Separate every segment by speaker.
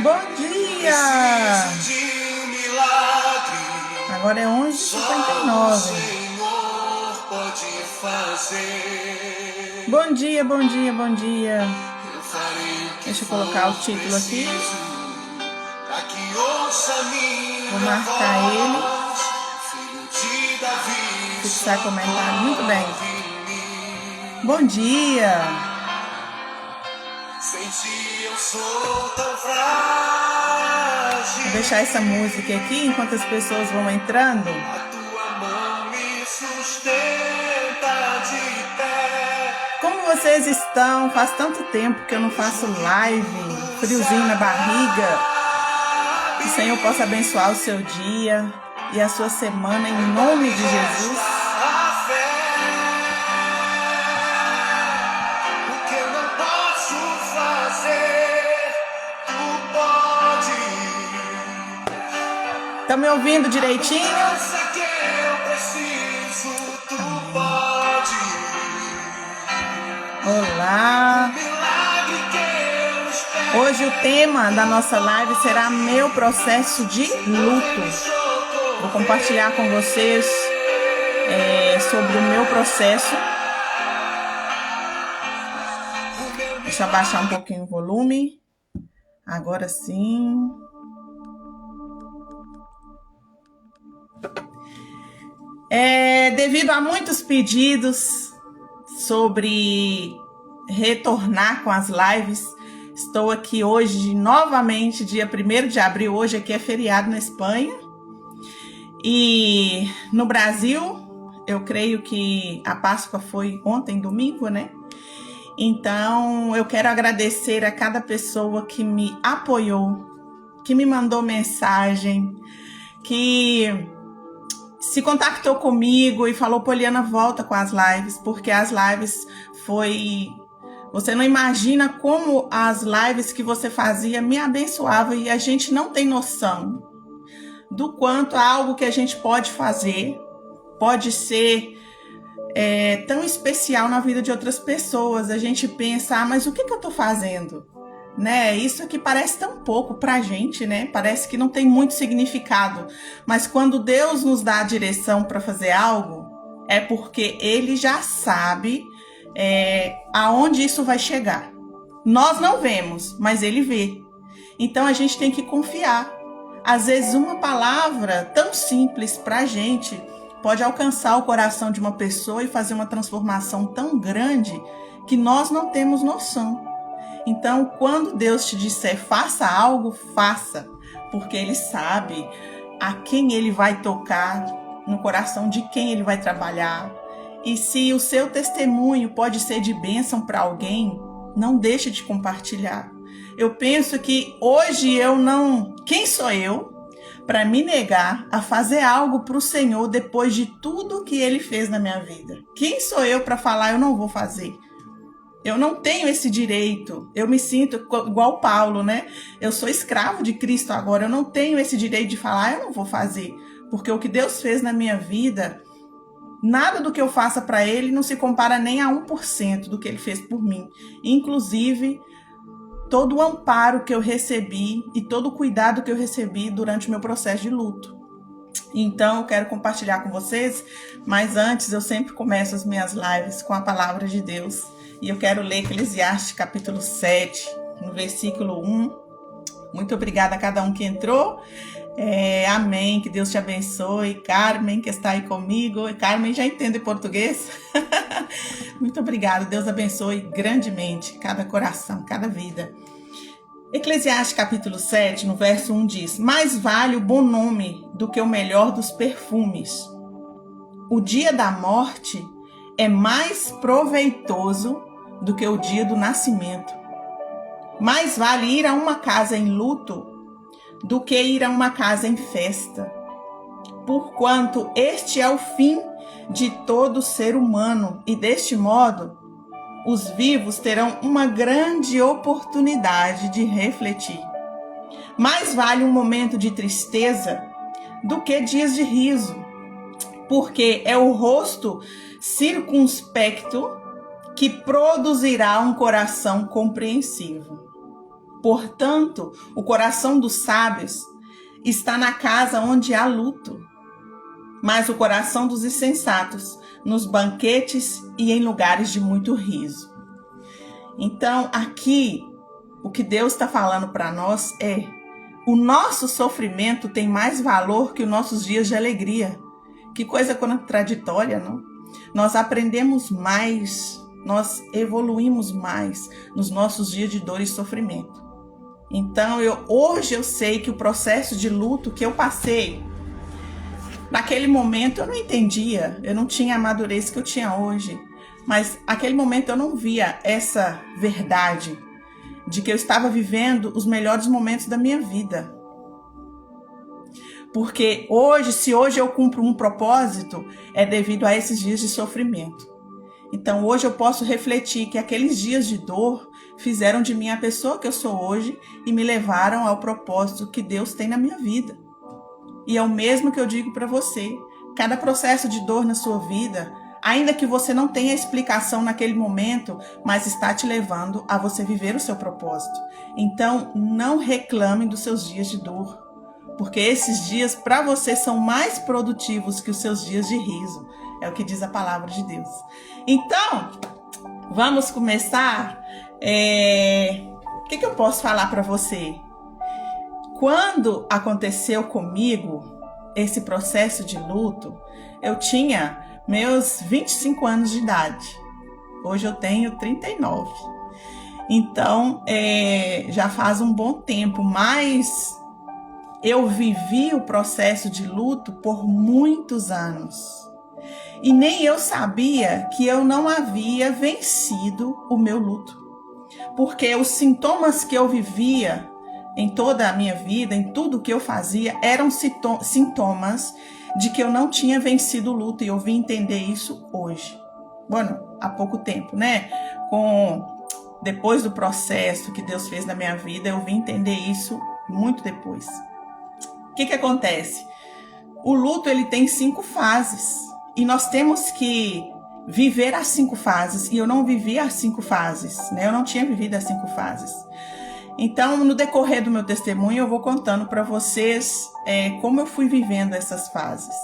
Speaker 1: Bom dia! Agora é 11h59. Bom dia, bom dia, bom dia. Deixa eu colocar o título aqui. Vou marcar ele. Fixar comentário. Muito bem. Bom dia. Vou deixar essa música aqui enquanto as pessoas vão entrando. Como vocês estão? Faz tanto tempo que eu não faço live, friozinho na barriga. Que o Senhor possa abençoar o seu dia e a sua semana em nome de Jesus. Estão me ouvindo direitinho? Olá! Hoje o tema da nossa live será meu processo de luto. Vou compartilhar com vocês sobre o meu processo. Deixa eu abaixar um pouquinho o volume. Agora sim. Devido a muitos pedidos sobre retornar com as lives, estou aqui hoje novamente, dia 1º de abril. Hoje aqui é feriado na Espanha. E no Brasil, eu creio que a Páscoa foi ontem, domingo, né? Então, eu quero agradecer a cada pessoa que me apoiou, que me mandou mensagem, que se contactou comigo e falou: Poliana, volta com as lives, porque as lives foi... Você não imagina como as lives que você fazia me abençoavam, e a gente não tem noção do quanto algo que a gente pode fazer pode ser tão especial na vida de outras pessoas. A gente pensa, mas o que eu tô fazendo? Né? Isso aqui parece tão pouco pra gente, né? Parece que não tem muito significado. Mas quando Deus nos dá a direção para fazer algo, é porque Ele já sabe aonde isso vai chegar. Nós não vemos, mas Ele vê. Então a gente tem que confiar. Às vezes uma palavra tão simples pra gente pode alcançar o coração de uma pessoa e fazer uma transformação tão grande que nós não temos noção. Então, quando Deus te disser faça algo, faça, porque Ele sabe a quem Ele vai tocar, no coração de quem Ele vai trabalhar. E se o seu testemunho pode ser de bênção para alguém, não deixe de compartilhar. Eu penso que hoje quem sou eu para me negar a fazer algo para o Senhor depois de tudo que Ele fez na minha vida? Quem sou eu para falar eu não vou fazer? Eu não tenho esse direito. Eu me sinto igual Paulo, né? Eu sou escravo de Cristo agora. Eu não tenho esse direito de falar, eu não vou fazer. Porque o que Deus fez na minha vida, nada do que eu faça para Ele não se compara nem a 1% do que Ele fez por mim. Inclusive, todo o amparo que eu recebi e todo o cuidado que eu recebi durante o meu processo de luto. Então, eu quero compartilhar com vocês, mas antes eu sempre começo as minhas lives com a palavra de Deus. E eu quero ler Eclesiastes capítulo 7, no versículo 1. Muito obrigada a cada um que entrou. Amém, que Deus te abençoe. Carmen, que está aí comigo. Carmen já entende português? Muito obrigada, Deus abençoe grandemente cada coração, cada vida. Eclesiastes capítulo 7, no verso 1 diz: mais vale o bom nome do que o melhor dos perfumes. O dia da morte é mais proveitoso do que o dia do nascimento. Mais vale ir a uma casa em luto do que ir a uma casa em festa, porquanto este é o fim de todo ser humano, e deste modo os vivos terão uma grande oportunidade de refletir. Mais vale um momento de tristeza do que dias de riso, porque é o rosto circunspecto que produzirá um coração compreensivo. Portanto, o coração dos sábios está na casa onde há luto, mas o coração dos insensatos nos banquetes e em lugares de muito riso. Então, aqui, o que Deus está falando para nós é: o nosso sofrimento tem mais valor que os nossos dias de alegria. Que coisa contraditória, não? Nós aprendemos mais, nós evoluímos mais nos nossos dias de dor e sofrimento. Então, hoje eu sei que o processo de luto que eu passei, naquele momento eu não entendia, eu não tinha a madurez que eu tinha hoje, mas naquele momento eu não via essa verdade de que eu estava vivendo os melhores momentos da minha vida. Porque hoje, se hoje eu cumpro um propósito, é devido a esses dias de sofrimento. Então hoje eu posso refletir que aqueles dias de dor fizeram de mim a pessoa que eu sou hoje e me levaram ao propósito que Deus tem na minha vida. E é o mesmo que eu digo para você. Cada processo de dor na sua vida, ainda que você não tenha explicação naquele momento, mas está te levando a você viver o seu propósito. Então não reclame dos seus dias de dor, porque esses dias para você são mais produtivos que os seus dias de riso. É o que diz a palavra de Deus. Então, vamos começar. O que eu posso falar para você? Quando aconteceu comigo esse processo de luto, eu tinha meus 25 anos de idade. Hoje eu tenho 39. Então, já faz um bom tempo, mas eu vivi o processo de luto por muitos anos. E nem eu sabia que eu não havia vencido o meu luto. Porque os sintomas que eu vivia em toda a minha vida, em tudo que eu fazia, eram sintomas de que eu não tinha vencido o luto. E eu vim entender isso hoje. Bueno, há pouco tempo, né? Depois do processo que Deus fez na minha vida, eu vim entender isso muito depois. O que acontece? O luto, ele tem 5 fases. E nós temos que viver as 5 fases. E eu não vivi as 5 fases, né? Eu não tinha vivido as 5 fases. Então, no decorrer do meu testemunho, eu vou contando para vocês como eu fui vivendo essas fases.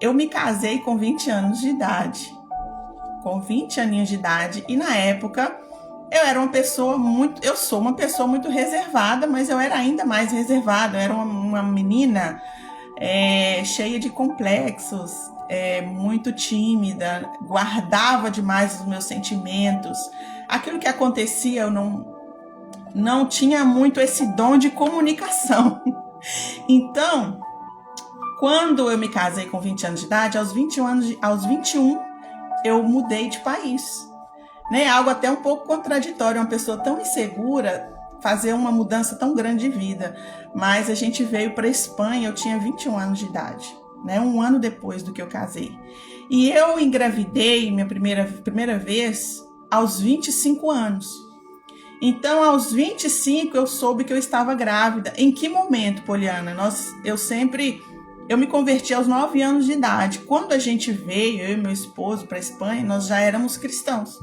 Speaker 1: Eu me casei com 20 anos de idade. Com 20 aninhos de idade. E na época, eu sou uma pessoa muito reservada, mas eu era ainda mais reservada. Eu era uma menina cheia de complexos, muito tímida, guardava demais os meus sentimentos. Aquilo que acontecia, eu não tinha muito esse dom de comunicação. Então, quando eu me casei com 20 anos de idade, aos 21, eu mudei de país. Né? Algo até um pouco contraditório, uma pessoa tão insegura fazer uma mudança tão grande de vida. Mas a gente veio para a Espanha, eu tinha 21 anos de idade, né? Um ano depois do que eu casei. E eu engravidei minha primeira vez aos 25 anos. Então, aos 25, eu soube que eu estava grávida. Em que momento, Poliana? Eu me converti aos 9 anos de idade. Quando a gente veio, eu e meu esposo, para a Espanha, nós já éramos cristãos.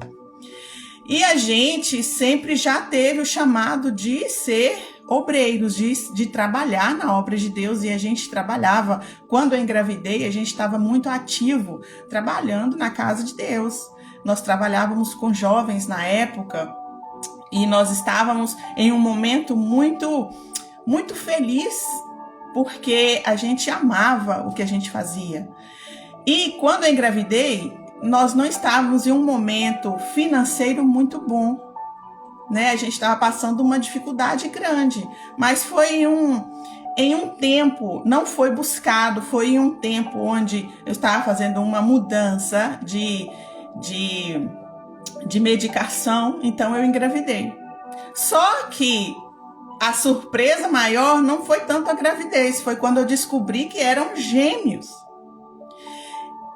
Speaker 1: E a gente sempre já teve o chamado de ser obreiros, de trabalhar na obra de Deus. E a gente trabalhava, quando eu engravidei, a gente estava muito ativo, trabalhando na casa de Deus. Nós trabalhávamos com jovens na época e nós estávamos em um momento muito, muito feliz, porque a gente amava o que a gente fazia. E quando eu engravidei, nós não estávamos em um momento financeiro muito bom, né? A gente estava passando uma dificuldade grande, mas foi em um tempo, não foi buscado, foi em um tempo onde eu estava fazendo uma mudança de medicação, então eu engravidei. Só que a surpresa maior não foi tanto a gravidez, foi quando eu descobri que eram gêmeos.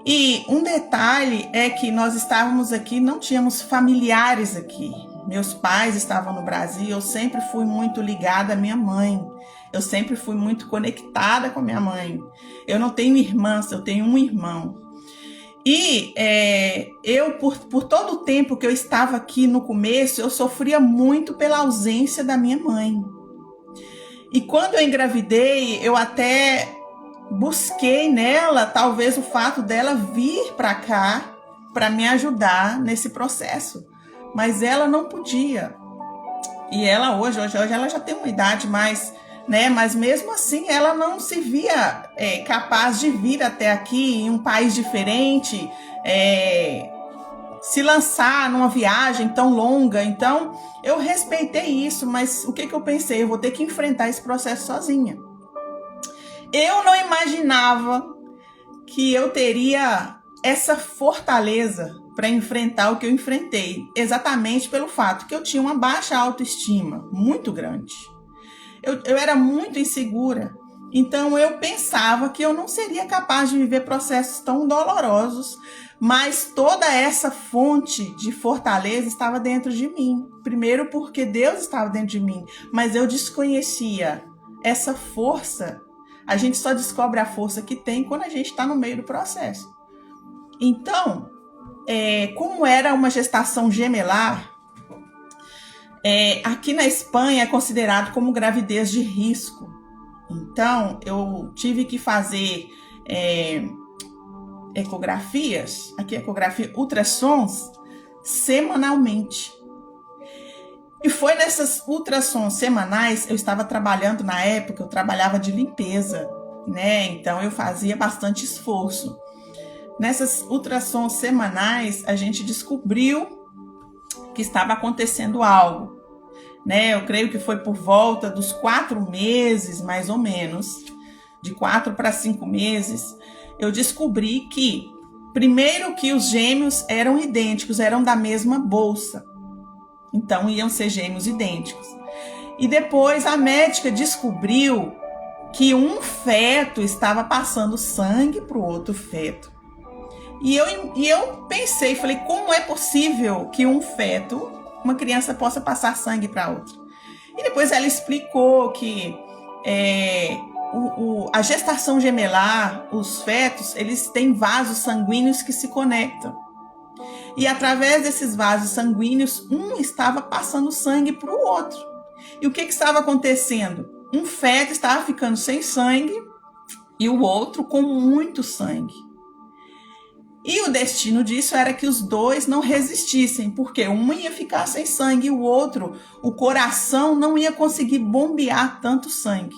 Speaker 1: E um detalhe é que nós estávamos aqui, não tínhamos familiares aqui. Meus pais estavam no Brasil, eu sempre fui muito ligada à minha mãe. Eu sempre fui muito conectada com a minha mãe. Eu não tenho irmãs, eu tenho um irmão. E eu, por todo o tempo que eu estava aqui no começo, eu sofria muito pela ausência da minha mãe. E quando eu engravidei, eu até busquei nela, talvez o fato dela vir para cá para me ajudar nesse processo. Mas ela não podia. E ela hoje ela já tem uma idade mais, né? Mas mesmo assim ela não se via capaz de vir até aqui em um país diferente, se lançar numa viagem tão longa. Então eu respeitei isso, mas o que eu pensei? Eu vou ter que enfrentar esse processo sozinha. Eu não imaginava que eu teria essa fortaleza para enfrentar o que eu enfrentei, exatamente pelo fato que eu tinha uma baixa autoestima muito grande. Eu era muito insegura, então eu pensava que eu não seria capaz de viver processos tão dolorosos, mas toda essa fonte de fortaleza estava dentro de mim. Primeiro porque Deus estava dentro de mim, mas eu desconhecia essa força. A gente só descobre a força que tem quando a gente está no meio do processo. Então, como era uma gestação gemelar, aqui na Espanha é considerado como gravidez de risco. Então, eu tive que fazer ecografias, ultrassons, semanalmente. E foi nessas ultrassons semanais, eu estava trabalhando na época, eu trabalhava de limpeza, né? Então eu fazia bastante esforço. Nessas ultrassons semanais, a gente descobriu que estava acontecendo algo, né? Eu creio que foi por volta dos 4 meses, mais ou menos, de 4 para 5 meses, eu descobri que, primeiro, que os gêmeos eram idênticos, eram da mesma bolsa. Então, iam ser gêmeos idênticos. E depois a médica descobriu que um feto estava passando sangue para o outro feto. E eu pensei, falei, como é possível que um feto, uma criança, possa passar sangue para outra? E depois ela explicou que a gestação gemelar, os fetos, eles têm vasos sanguíneos que se conectam. E através desses vasos sanguíneos, um estava passando sangue para o outro. E o que estava acontecendo? Um feto estava ficando sem sangue e o outro com muito sangue. E o destino disso era que os dois não resistissem, porque um ia ficar sem sangue e o outro, o coração não ia conseguir bombear tanto sangue.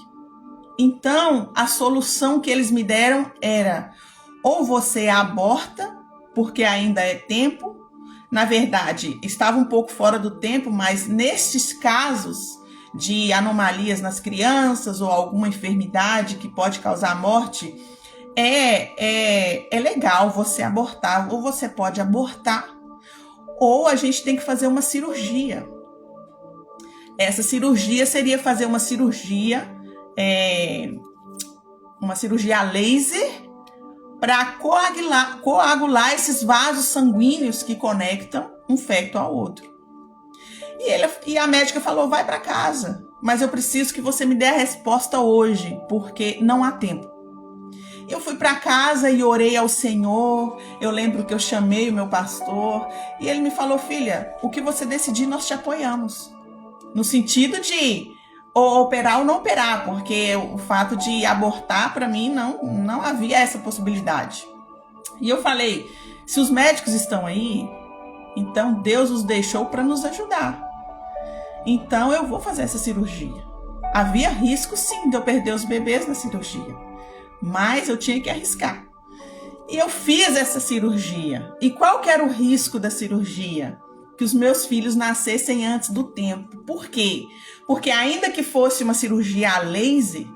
Speaker 1: Então, a solução que eles me deram era: ou você aborta, porque ainda é tempo. Na verdade, estava um pouco fora do tempo, mas nestes casos de anomalias nas crianças ou alguma enfermidade que pode causar morte, é legal você abortar, ou você pode abortar, ou a gente tem que fazer uma cirurgia. Essa cirurgia seria fazer uma cirurgia a laser, para coagular esses vasos sanguíneos que conectam um feto ao outro. E a médica falou: vai para casa, mas eu preciso que você me dê a resposta hoje, porque não há tempo. Eu fui para casa e orei ao Senhor. Eu lembro que eu chamei o meu pastor e ele me falou: filha, o que você decidir, nós te apoiamos. No sentido de operar ou não operar, porque o fato de abortar, para mim, não havia essa possibilidade. E eu falei: se os médicos estão aí, então Deus os deixou para nos ajudar. Então eu vou fazer essa cirurgia. Havia risco, sim, de eu perder os bebês na cirurgia, mas eu tinha que arriscar. E eu fiz essa cirurgia. E qual que era o risco da cirurgia? Que os meus filhos nascessem antes do tempo. Por quê? Porque ainda que fosse uma cirurgia a laser,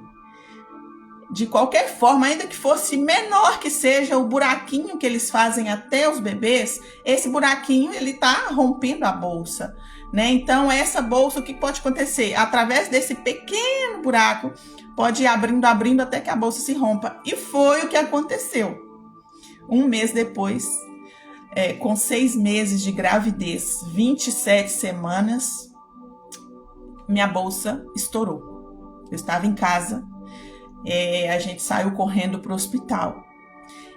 Speaker 1: de qualquer forma, ainda que fosse menor que seja o buraquinho que eles fazem até os bebês, esse buraquinho ele está rompendo a bolsa, né? Então essa bolsa, o que pode acontecer? Através desse pequeno buraco, pode ir abrindo até que a bolsa se rompa. E foi o que aconteceu. Um mês depois, com 6 meses de gravidez, 27 semanas, minha bolsa estourou. Eu estava em casa, a gente saiu correndo para o hospital.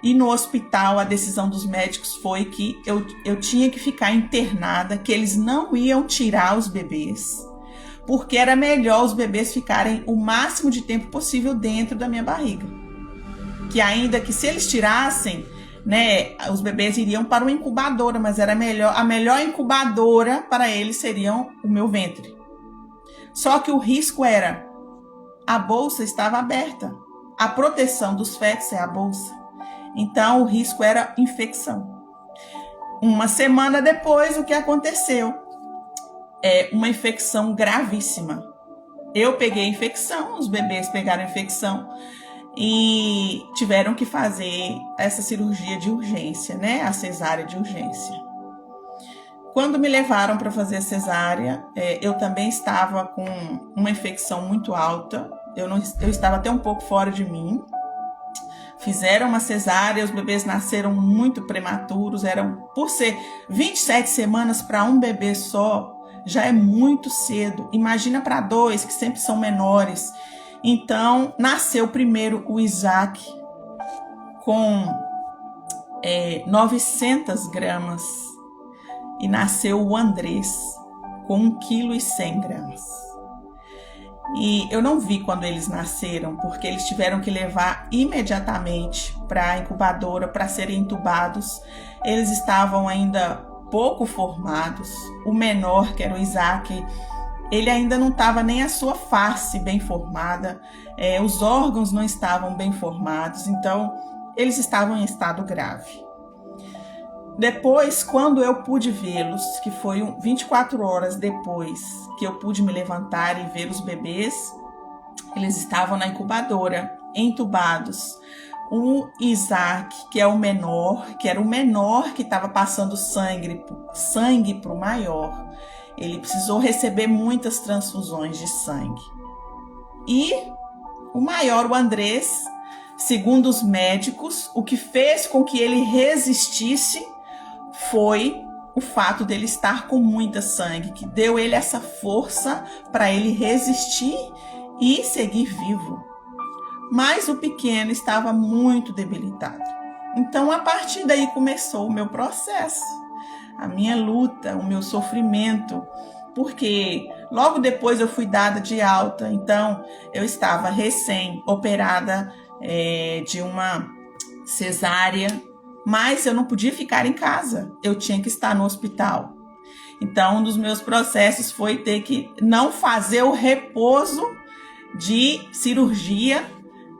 Speaker 1: E no hospital, a decisão dos médicos foi que eu tinha que ficar internada, que eles não iam tirar os bebês, porque era melhor os bebês ficarem o máximo de tempo possível dentro da minha barriga. Que ainda que se eles tirassem, né, os bebês iriam para uma incubadora, mas era a melhor incubadora para eles seriam o meu ventre. Só que o risco era, a bolsa estava aberta. A proteção dos fetos é a bolsa. Então, o risco era infecção. Uma semana depois, o que aconteceu? Uma infecção gravíssima. Eu peguei infecção, os bebês pegaram infecção e tiveram que fazer essa cirurgia de urgência, né? A cesárea de urgência. Quando me levaram para fazer a cesárea, eu também estava com uma infecção muito alta. Eu estava até um pouco fora de mim. Fizeram uma cesárea, os bebês nasceram muito prematuros, por ser 27 semanas para um bebê só, já é muito cedo. Imagina para 2, que sempre são menores. Então, nasceu primeiro o Isaac com 900 gramas e nasceu o Andrés com 1,1 kg. E eu não vi quando eles nasceram, porque eles tiveram que levar imediatamente para a incubadora para serem intubados. Eles estavam ainda pouco formados. O menor, que era o Isaac, ele ainda não estava nem a sua face bem formada. Os órgãos não estavam bem formados, então eles estavam em estado grave. Depois, quando eu pude vê-los, que foi 24 horas depois que eu pude me levantar e ver os bebês, eles estavam na incubadora, entubados. O Isaac, que é o menor, que era o menor que estava passando sangue para o maior, ele precisou receber muitas transfusões de sangue. E o maior, o Andrés, segundo os médicos, o que fez com que ele resistisse foi o fato dele estar com muita sangue, que deu ele essa força para ele resistir e seguir vivo. Mas o pequeno estava muito debilitado. Então, a partir daí começou o meu processo, a minha luta, o meu sofrimento, porque logo depois eu fui dada de alta. Então, eu estava recém-operada de uma cesárea, mas eu não podia ficar em casa, eu tinha que estar no hospital. Então, um dos meus processos foi ter que não fazer o repouso de cirurgia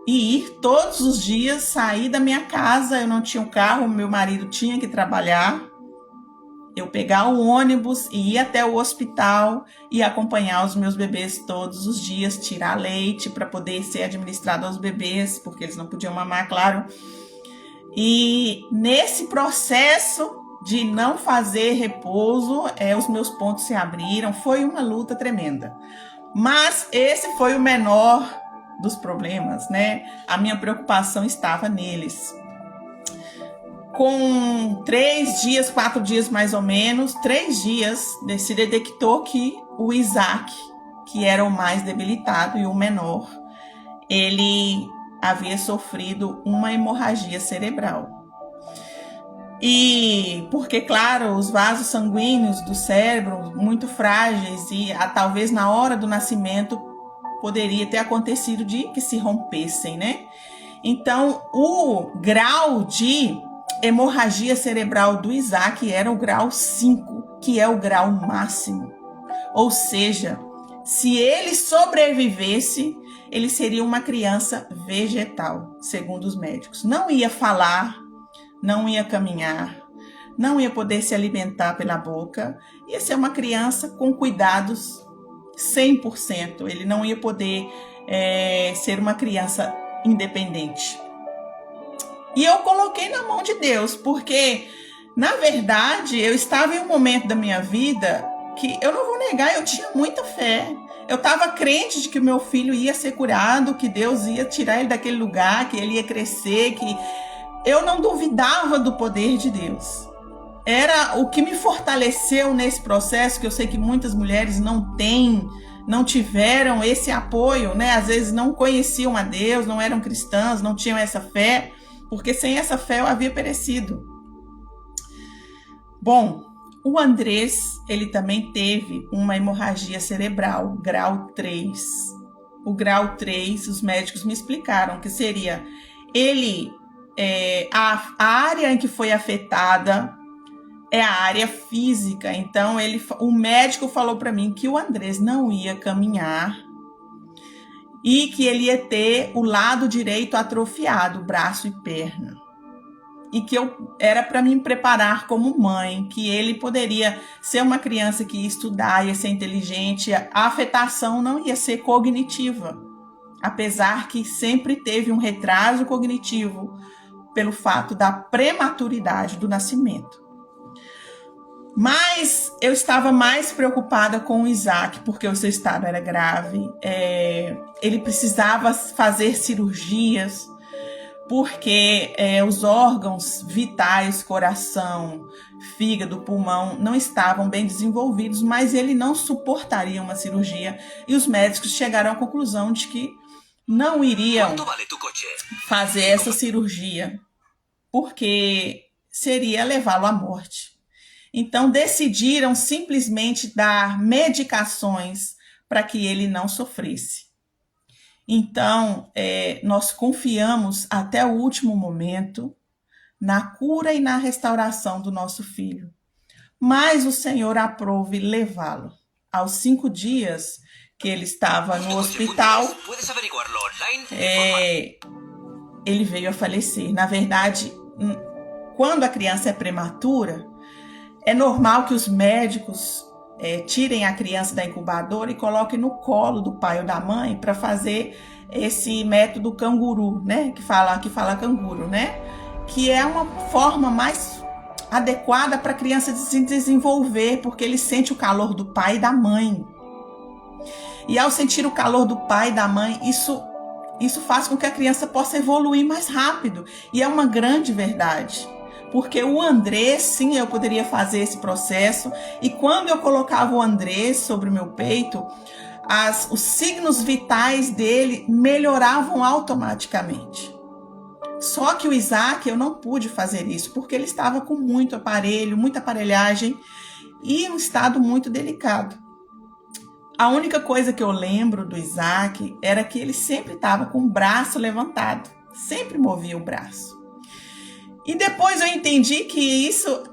Speaker 1: e ir todos os dias, sair da minha casa. Eu não tinha um carro, meu marido tinha que trabalhar. Eu pegar o ônibus e ir até o hospital e acompanhar os meus bebês todos os dias, tirar leite para poder ser administrado aos bebês, porque eles não podiam mamar, claro. E nesse processo de não fazer repouso, os meus pontos se abriram. Foi uma luta tremenda. Mas esse foi o menor dos problemas, né? A minha preocupação estava neles. Com 3 dias, 4 dias mais ou menos, 3 dias, se detectou que o Isaac, que era o mais debilitado e o menor, ele havia sofrido uma hemorragia cerebral. E porque, claro, os vasos sanguíneos do cérebro muito frágeis e talvez na hora do nascimento poderia ter acontecido de que se rompessem, né? Então, o grau de hemorragia cerebral do Isaac era o grau 5, que é o grau máximo. Ou seja, se ele sobrevivesse, ele seria uma criança vegetal, segundo os médicos. Não ia falar, não ia caminhar, não ia poder se alimentar pela boca. Ia ser uma criança com cuidados 100%. Ele não ia poder ser uma criança independente. E eu coloquei na mão de Deus, porque, na verdade, eu estava em um momento da minha vida que, eu não vou negar, eu tinha muita fé. Eu estava crente de que o meu filho ia ser curado, que Deus ia tirar ele daquele lugar, que ele ia crescer, que eu não duvidava do poder de Deus. Era o que me fortaleceu nesse processo, que eu sei que muitas mulheres não tiveram esse apoio, né? Às vezes não conheciam a Deus, não eram cristãs, não tinham essa fé. porque sem essa fé eu havia perecido. Bom, o Andrés, ele também teve uma hemorragia cerebral, grau 3. O grau 3, os médicos me explicaram que seria a área em que foi afetada é a área física. Então, o médico falou para mim que o Andrés não ia caminhar e que ele ia ter o lado direito atrofiado, braço e perna. E que era para me preparar como mãe, que ele poderia ser uma criança que ia estudar, ia ser inteligente, a afetação não ia ser cognitiva, apesar que sempre teve um retraso cognitivo pelo fato da prematuridade do nascimento. Mas eu estava mais preocupada com o Isaac, porque o seu estado era grave, ele precisava fazer cirurgias, porque os órgãos vitais, coração, fígado, pulmão, não estavam bem desenvolvidos, mas ele não suportaria uma cirurgia, e os médicos chegaram à conclusão de que não iriam fazer essa cirurgia, porque seria levá-lo à morte. Então decidiram simplesmente dar medicações para que ele não sofresse. Então, nós confiamos até o último momento na cura e na restauração do nosso filho. Mas o Senhor aprove levá-lo. Aos 5 dias que ele estava no hospital, ele veio a falecer. Na verdade, quando a criança é prematura, é normal que os médicos tirem a criança da incubadora e coloquem no colo do pai ou da mãe para fazer esse método canguru, né? Que fala canguru, né? Que é uma forma mais adequada para a criança se desenvolver, porque ele sente o calor do pai e da mãe. E ao sentir o calor do pai e da mãe, isso faz com que a criança possa evoluir mais rápido. E é uma grande verdade. Porque o Andrés, sim, eu poderia fazer esse processo, e quando eu colocava o Andrés sobre o meu peito, os signos vitais dele melhoravam automaticamente. Só que o Isaac, eu não pude fazer isso, porque ele estava com muito aparelho, muita aparelhagem, e um estado muito delicado. A única coisa que eu lembro do Isaac era que ele sempre estava com o braço levantado, sempre movia o braço. E depois eu entendi que isso,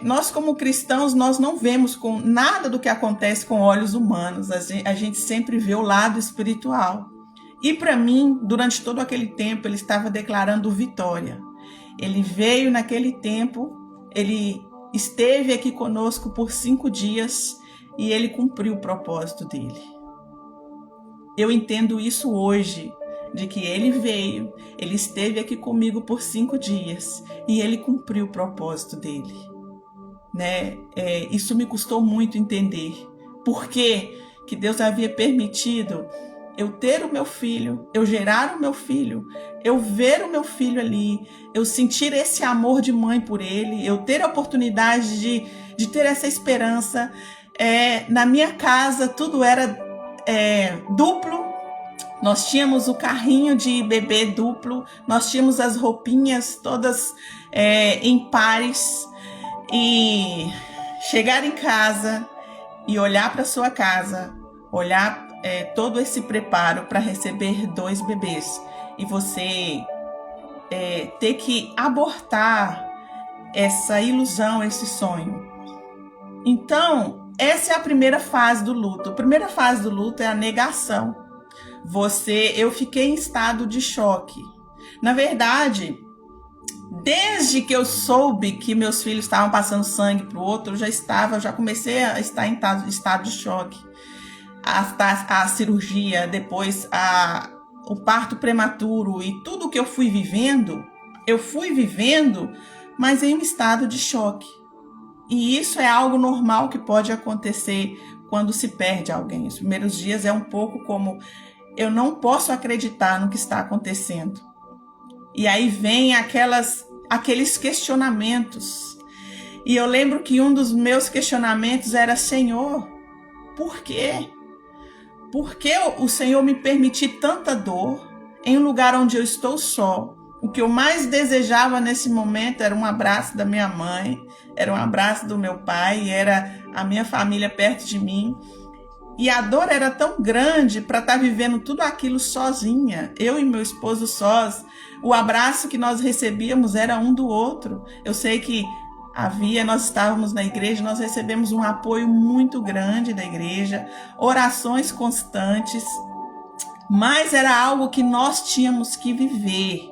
Speaker 1: nós como cristãos, nós não vemos com nada do que acontece com olhos humanos. A gente sempre vê o lado espiritual. E para mim, durante todo aquele tempo, ele estava declarando vitória. Ele veio naquele tempo, ele esteve aqui conosco por 5 dias e ele cumpriu o propósito dele. Eu entendo isso hoje, de que ele veio, ele esteve aqui comigo por 5 dias e ele cumpriu o propósito dele, né? Isso me custou muito entender, porque que Deus havia permitido eu ter o meu filho, eu gerar o meu filho, eu ver o meu filho ali, eu sentir esse amor de mãe por ele, eu ter a oportunidade de ter essa esperança. Na minha casa tudo era duplo. Nós tínhamos o carrinho de bebê duplo, nós tínhamos as roupinhas todas em pares, e chegar em casa e olhar para sua casa, olhar todo esse preparo para receber 2 bebês, e você ter que abortar essa ilusão, esse sonho. Então, essa é a primeira fase do luto. A primeira fase do luto é a negação. Eu fiquei em estado de choque. Na verdade, desde que eu soube que meus filhos estavam passando sangue para o outro, eu já comecei a estar em estado de choque. A cirurgia, depois o parto prematuro e tudo que eu fui vivendo, mas em um estado de choque. E isso é algo normal que pode acontecer quando se perde alguém. Os primeiros dias é um pouco como: eu não posso acreditar no que está acontecendo. E aí vem aqueles questionamentos. E eu lembro que um dos meus questionamentos era: Senhor, por quê? Por que o Senhor me permitir tanta dor em um lugar onde eu estou só, O que eu mais desejava nesse momento era um abraço da minha mãe, era um abraço do meu pai, era a minha família perto de mim. E a dor era tão grande para estar vivendo tudo aquilo sozinha, eu e meu esposo sós. O abraço que nós recebíamos era um do outro. Eu sei que nós estávamos na igreja, nós recebemos um apoio muito grande da igreja, orações constantes, mas era algo que nós tínhamos que viver.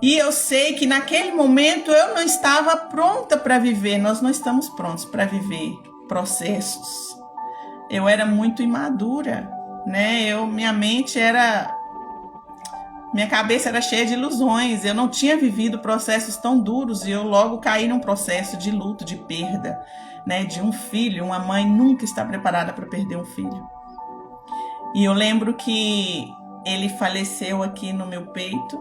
Speaker 1: E eu sei que naquele momento eu não estava pronta para viver, nós não estamos prontos para viver processos. Eu era muito imadura, né? Minha cabeça era cheia de ilusões, eu não tinha vivido processos tão duros e eu logo caí num processo de luto, de perda, né? De um filho. Uma mãe nunca está preparada para perder um filho. E eu lembro que ele faleceu aqui no meu peito.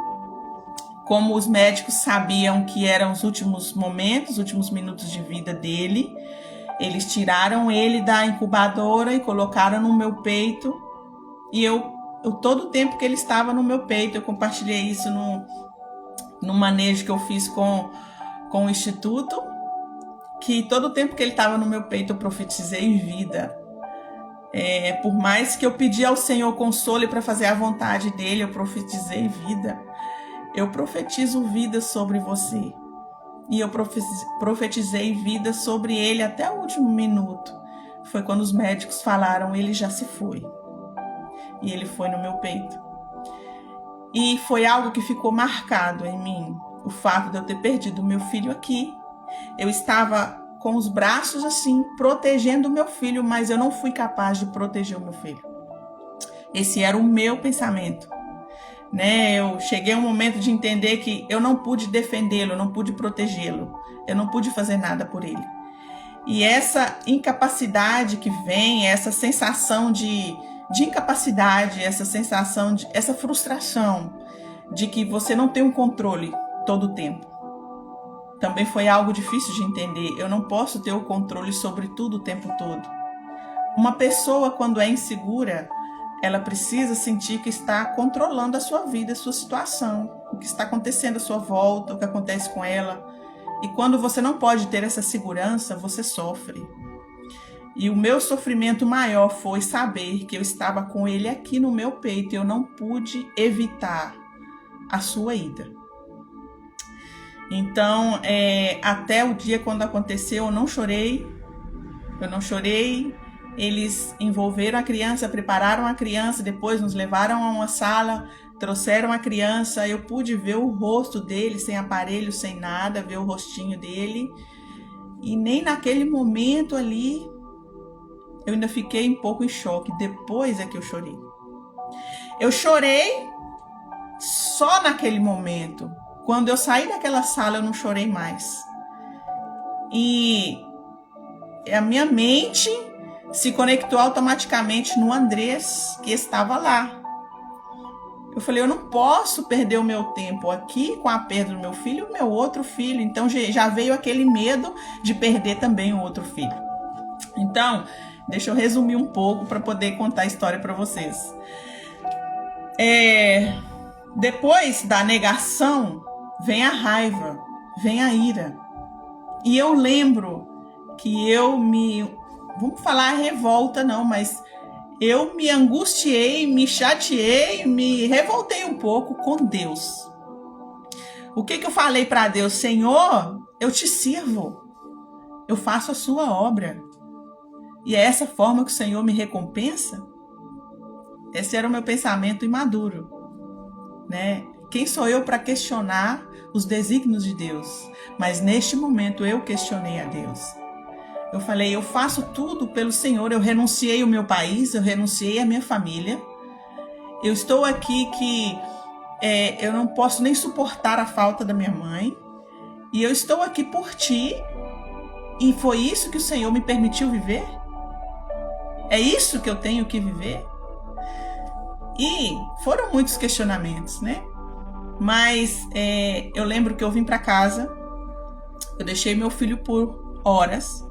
Speaker 1: Como os médicos sabiam que eram os últimos momentos, os últimos minutos de vida dele, eles tiraram ele da incubadora e colocaram no meu peito. E eu todo o tempo que ele estava no meu peito, eu compartilhei isso no manejo que eu fiz com o Instituto, que todo o tempo que ele estava no meu peito eu profetizei vida. Por mais que eu pedi ao Senhor consolo para fazer a vontade dele, eu profetizei vida. Eu profetizo vida sobre você. E eu profetizei vida sobre ele até o último minuto. Foi quando os médicos falaram, ele já se foi. E ele foi no meu peito. E foi algo que ficou marcado em mim. O fato de eu ter perdido o meu filho aqui. Eu estava com os braços assim, protegendo o meu filho, mas eu não fui capaz de proteger o meu filho. Esse era o meu pensamento. Né? Eu cheguei a um momento de entender que eu não pude defendê-lo, eu não pude protegê-lo, eu não pude fazer nada por ele. E essa incapacidade que vem, essa sensação de incapacidade, essa frustração de que você não tem um controle todo o tempo, também foi algo difícil de entender. Eu não posso ter o controle sobre tudo o tempo todo. Uma pessoa, quando é insegura, ela precisa sentir que está controlando a sua vida, a sua situação, o que está acontecendo à sua volta, o que acontece com ela. E quando você não pode ter essa segurança, você sofre. E o meu sofrimento maior foi saber que eu estava com ele aqui no meu peito e eu não pude evitar a sua ida. Então, até o dia quando aconteceu, eu não chorei. Eles envolveram a criança, prepararam a criança, depois nos levaram a uma sala, trouxeram a criança. Eu pude ver o rosto dele, sem aparelho, sem nada, ver o rostinho dele. E nem naquele momento ali, eu ainda fiquei um pouco em choque. Depois é que eu chorei. Eu chorei só naquele momento. Quando eu saí daquela sala, eu não chorei mais. E a minha mente se conectou automaticamente no Andrés, que estava lá. Eu falei, eu não posso perder o meu tempo aqui com a perda do meu filho e o meu outro filho. Então já veio aquele medo de perder também o outro filho. Então, deixa eu resumir um pouco para poder contar a história para vocês. Depois da negação, vem a raiva, vem a ira. E eu lembro que vamos falar revolta não, mas eu me angustiei, me chateei, me revoltei um pouco com Deus. O que eu falei para Deus? Senhor, eu te sirvo, eu faço a sua obra. E é essa forma que o Senhor me recompensa? Esse era o meu pensamento imaduro, né? Quem sou eu para questionar os desígnios de Deus? Mas neste momento eu questionei a Deus. Eu falei, eu faço tudo pelo Senhor, eu renunciei ao meu país, eu renunciei à minha família. Eu estou aqui que eu não posso nem suportar a falta da minha mãe. E eu estou aqui por ti. E foi isso que o Senhor me permitiu viver? É isso que eu tenho que viver? E foram muitos questionamentos, né? Mas eu lembro que eu vim para casa, eu deixei meu filho por horas,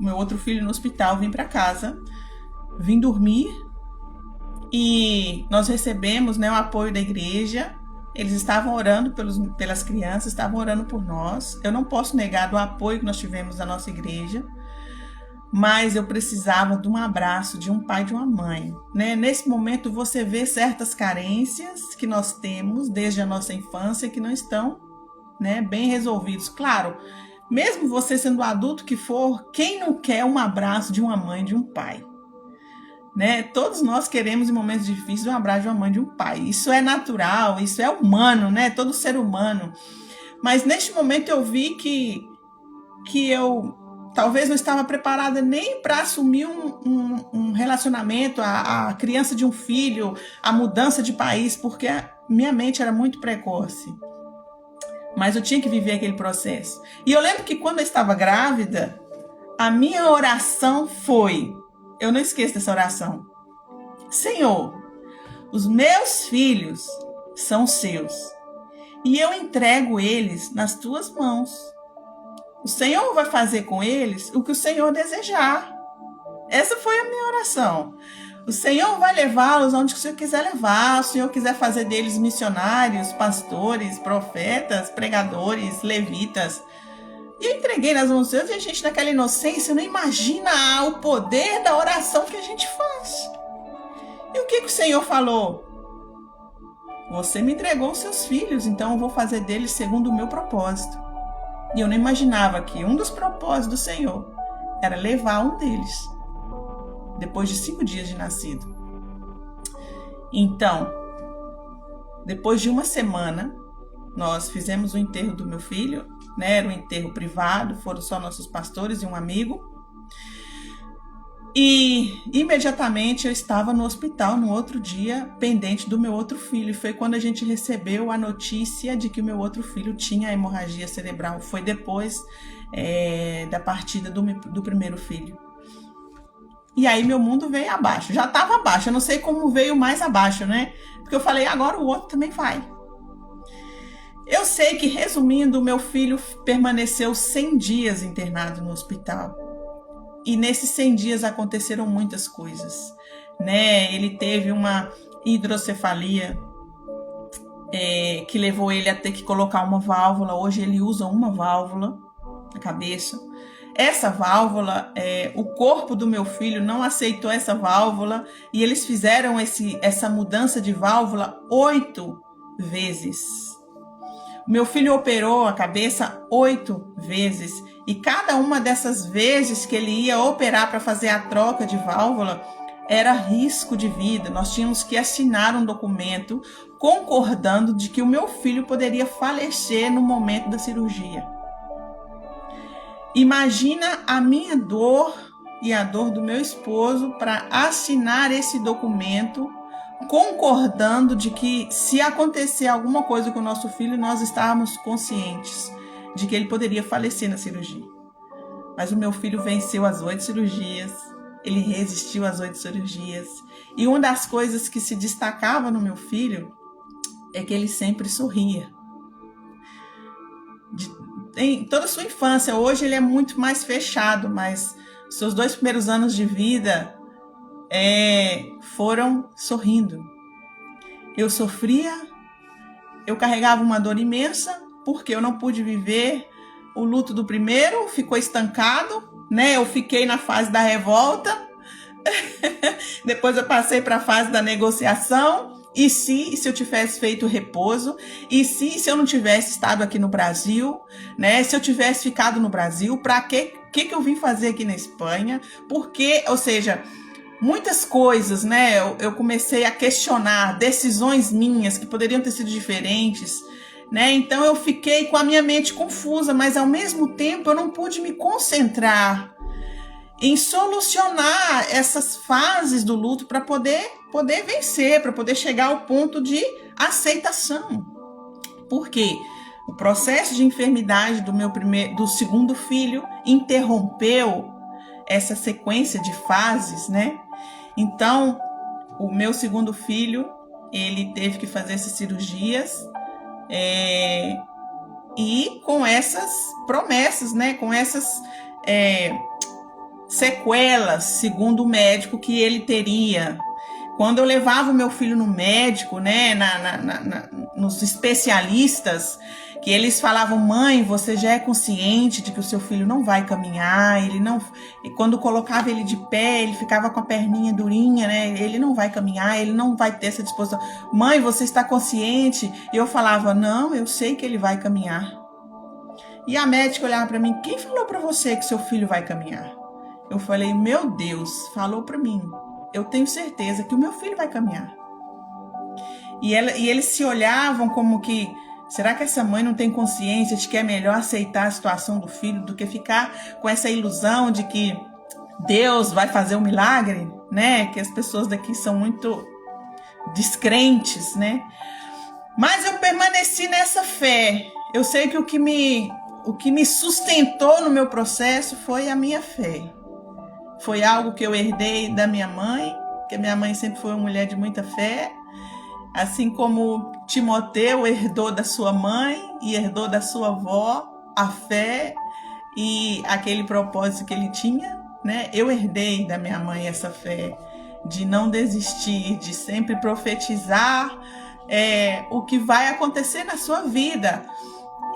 Speaker 1: meu outro filho no hospital, vim para casa, vim dormir e nós recebemos, né, o apoio da igreja Eles estavam orando pelas crianças, estavam orando por nós. Eu não posso negar do apoio que nós tivemos da nossa igreja, mas eu precisava de um abraço de um pai e de uma mãe, né? Nesse momento você vê certas carências que nós temos desde a nossa infância que não estão, né, bem resolvidos. Claro, mesmo você sendo o adulto que for, quem não quer um abraço de uma mãe e de um pai? Né? Todos nós queremos em momentos difíceis um abraço de uma mãe e de um pai. Isso é natural, isso é humano, né? Todo ser humano. Mas neste momento eu vi que eu talvez não estava preparada nem para assumir um relacionamento, a criança de um filho, a mudança de país, porque a minha mente era muito precoce. Mas eu tinha que viver aquele processo. E eu lembro que quando eu estava grávida, a minha oração foi... Eu não esqueço dessa oração. Senhor, os meus filhos são seus e eu entrego eles nas tuas mãos. O Senhor vai fazer com eles o que o Senhor desejar. Essa foi a minha oração. O Senhor vai levá-los onde o Senhor quiser levar. Se o Senhor quiser fazer deles missionários, pastores, profetas, pregadores, levitas. E eu entreguei nas mãos de Deus e a gente, naquela inocência, não imagina o poder da oração que a gente faz. E o que o Senhor falou? Você me entregou os seus filhos, então eu vou fazer deles segundo o meu propósito. E eu não imaginava que um dos propósitos do Senhor era levar um deles, depois de 5 dias de nascido. Então, depois de uma semana, nós fizemos o enterro do meu filho, né? Era um enterro privado, foram só nossos pastores e um amigo. E imediatamente eu estava no hospital no outro dia, pendente do meu outro filho. E foi quando a gente recebeu a notícia de que o meu outro filho tinha hemorragia cerebral. Foi depois da partida do primeiro filho. E aí meu mundo veio abaixo. Já estava abaixo, eu não sei como veio mais abaixo, né? Porque eu falei, agora o outro também vai. Eu sei que, resumindo, meu filho permaneceu 100 dias internado no hospital. E nesses 100 dias aconteceram muitas coisas, né? Ele teve uma hidrocefalia que levou ele a ter que colocar uma válvula. Hoje ele usa uma válvula na cabeça. Essa válvula, o corpo do meu filho não aceitou essa válvula e eles fizeram essa mudança de válvula 8 vezes. Meu filho operou a cabeça 8 vezes e cada uma dessas vezes que ele ia operar para fazer a troca de válvula era risco de vida. Nós tínhamos que assinar um documento concordando de que o meu filho poderia falecer no momento da cirurgia. Imagina a minha dor e a dor do meu esposo para assinar esse documento concordando de que se acontecer alguma coisa com o nosso filho, nós estávamos conscientes de que ele poderia falecer na cirurgia. Mas o meu filho venceu as 8 cirurgias, ele resistiu às 8 cirurgias. E uma das coisas que se destacava no meu filho é que ele sempre sorria. Em toda a sua infância, hoje ele é muito mais fechado, mas seus 2 primeiros anos de vida foram sorrindo. Eu sofria, eu carregava uma dor imensa, porque eu não pude viver o luto do primeiro, ficou estancado, né? Eu fiquei na fase da revolta, depois eu passei para a fase da negociação, e se eu tivesse feito repouso, e se eu não tivesse estado aqui no Brasil, né? Se eu tivesse ficado no Brasil, para que eu vim fazer aqui na Espanha? Porque, ou seja, muitas coisas, né? Eu comecei a questionar decisões minhas que poderiam ter sido diferentes, né? Então eu fiquei com a minha mente confusa, mas ao mesmo tempo eu não pude me concentrar em solucionar essas fases do luto para poder vencer, para poder chegar ao ponto de aceitação. Porque o processo de enfermidade do segundo filho interrompeu essa sequência de fases, né? Então, o meu segundo filho, ele teve que fazer essas cirurgias e com essas promessas, né? Com essas sequelas, segundo o médico, que ele teria. Quando eu levava o meu filho no médico, né, nos especialistas, que eles falavam: mãe, você já é consciente de que o seu filho não vai caminhar, ele não... E quando colocava ele de pé, ele ficava com a perninha durinha, né, ele não vai caminhar, ele não vai ter essa disposição. Mãe, você está consciente? E eu falava: não, eu sei que ele vai caminhar. E a médica olhava para mim: quem falou para você que seu filho vai caminhar? Eu falei: meu Deus, falou para mim. Eu tenho certeza que o meu filho vai caminhar. E eles se olhavam como que: será que essa mãe não tem consciência de que é melhor aceitar a situação do filho do que ficar com essa ilusão de que Deus vai fazer um milagre, né? Que as pessoas daqui são muito descrentes, né? Mas eu permaneci nessa fé. Eu sei que o que me sustentou no meu processo foi a minha fé. Foi algo que eu herdei da minha mãe, que a minha mãe sempre foi uma mulher de muita fé. Assim como Timoteu herdou da sua mãe e herdou da sua avó a fé e aquele propósito que ele tinha, né? Eu herdei da minha mãe essa fé de não desistir, de sempre profetizar o que vai acontecer na sua vida.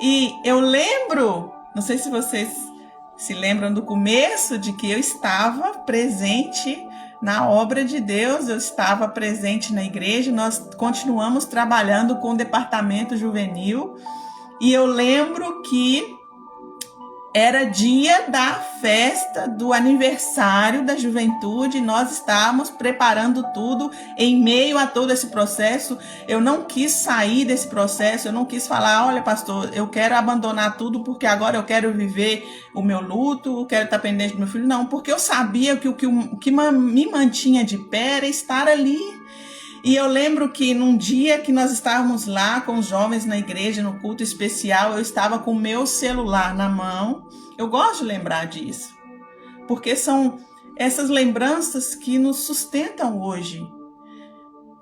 Speaker 1: E eu lembro, não sei se vocês se lembram do começo, de que eu estava presente na obra de Deus, eu estava presente na igreja, nós continuamos trabalhando com o departamento juvenil, e eu lembro que era dia da festa do aniversário da juventude, nós estávamos preparando tudo em meio a todo esse processo. Eu não quis sair desse processo, eu não quis falar: olha, pastor, eu quero abandonar tudo porque agora eu quero viver o meu luto, eu quero estar pendente do meu filho. Não, porque eu sabia que o que me mantinha de pé era estar ali. E eu lembro que num dia que nós estávamos lá com os jovens na igreja, no culto especial, eu estava com o meu celular na mão. Eu gosto de lembrar disso, porque são essas lembranças que nos sustentam hoje.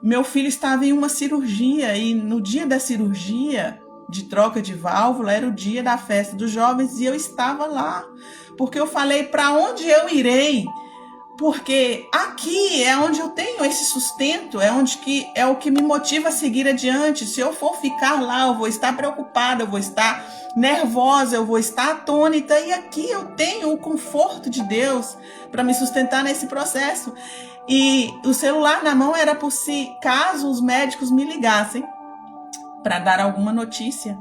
Speaker 1: Meu filho estava em uma cirurgia e no dia da cirurgia de troca de válvula era o dia da festa dos jovens e eu estava lá, porque eu falei: para onde eu irei? Porque aqui é onde eu tenho esse sustento, é o que me motiva a seguir adiante. Se eu for ficar lá, eu vou estar preocupada, eu vou estar nervosa, eu vou estar atônita. E aqui eu tenho o conforto de Deus para me sustentar nesse processo. E o celular na mão era por si, caso os médicos me ligassem para dar alguma notícia.